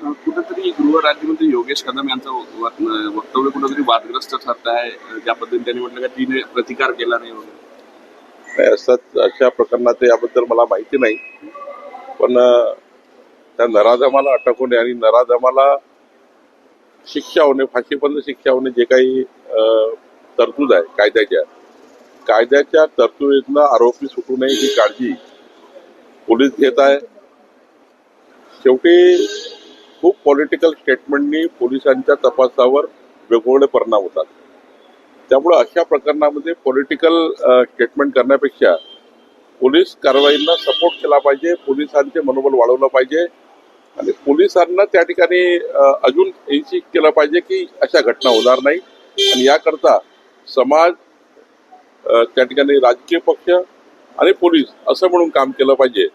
कुठेतरी गृह राज्यमंत्री योगेश कदम यांचं वक्तव्य कुठेतरी वादग्रस्त ठरत आहे. ज्या पद्धतीने त्यांनी म्हटलं की तिने प्रतिकार केला नाही वगैरे. अशा प्रकरणात याबद्दल मला माहिती नाही, पण त्या नराधमाला अटक होणे आणि नराधमाला शिक्षा होणे, फाशीपर्यंत शिक्षा होणे, जे काही तरतूद आहे कायद्याच्या तरतुदीतनं आरोपी सुटू नये ही काळजी पोलीस घेत आहे. शेवटी खूप पॉलिटिकल स्टेटमेंटनी पोलिसांच्या तपासावर वेगवेगळे परिणाम होतात. त्यामुळे अशा प्रकरणामध्ये पॉलिटिकल स्टेटमेंट करण्यापेक्षा पोलीस कारवाईला सपोर्ट केला पाहिजे, पोलिसांचे मनोबल वाढवलं पाहिजे आणि पोलिसांना त्या ठिकाणी अजून इन्सिस्ट केलं पाहिजे की अशा घटना होणार नाही. आणि याकरता समाज, त्या ठिकाणी राजकीय पक्ष आणि पोलीस असं म्हणून काम केलं पाहिजे,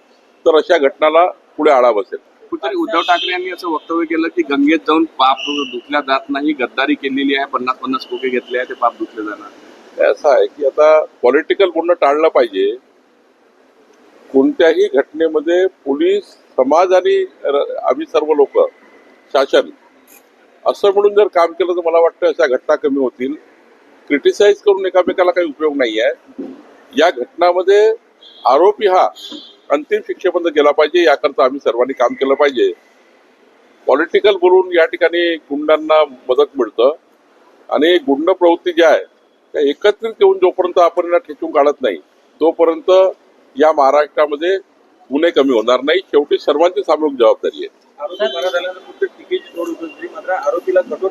तर अशा घटनाला पुढे आळा बसेल. कुठेतरी उद्धव ठाकरे यांनी असं वक्तव्य केलं की गंगेत जाऊन पाप धुतल्या जात नाही, गद्दारी केलेली आहे, 50-50 कोके घेतले आहे, ते पाप धुतले जाणार. असं आहे की आता पॉलिटिकल बोलणं टाळलं पाहिजे. कोणत्याही घटनेमध्ये पोलीस, समाज आणि आम्ही सर्व लोक, शासन असं म्हणून जर काम केलं तर मला वाटतं अशा घटना कमी होतील. क्रिटिसाइज करून एकामेकाला काही उपयोग नाही आहे. या घटनामध्ये आरोपी हा अंतिम शिक्षेपर्यंत गेला पाहिजे, याकरता आम्ही सर्वांनी काम केलं पाहिजे. पॉलिटिकल बोलून या ठिकाणी गुंडांना मदत मिळतं आणि गुंड प्रवृत्ती जी आहे त्या एकत्रित येऊन जोपर्यंत आपण यांना ठेचून काढत नाही तोपर्यंत या महाराष्ट्रामध्ये गुन्हे कमी होणार नाही. शेवटी सर्वांची सामूहिक जबाबदारी आहे. आरोपी बरा झाल्यानंतर फक्त टीकेची तोड होत होती, मात्र आरोपीला कठोर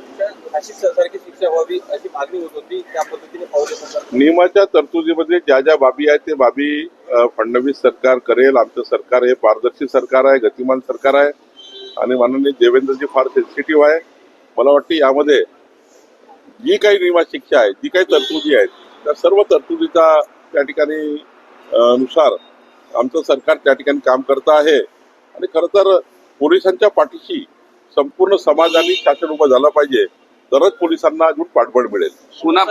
सारखी शिक्षा व्हावी अशी मागणी होत होती. त्या पद्धतीने पावले नियमाच्या तरतुदीमध्ये ज्या ज्या बाबी आहेत ते बाबी फडणवीस सरकार करेल. आमचं सरकार हे पारदर्शी सरकार आहे, गतिमान सरकार आहे आणि माननीय देवेंद्रजी फार सेन्सिटिव्ह आहे. मला वाटतं यामध्ये जी काही नियमात शिक्षा आहे, जी काही तरतुदी आहेत, त्या सर्व तरतुदीचा त्या ठिकाणी नुसार आमचं सरकार त्या ठिकाणी काम करत आहे. आणि खरं तर पोलिसांच्या पाठीशी संपूर्ण समाज आणि शासन उभं झालं पाहिजे, तरच पोलिसांना अजून पाठबळ मिळेल. पुन्हा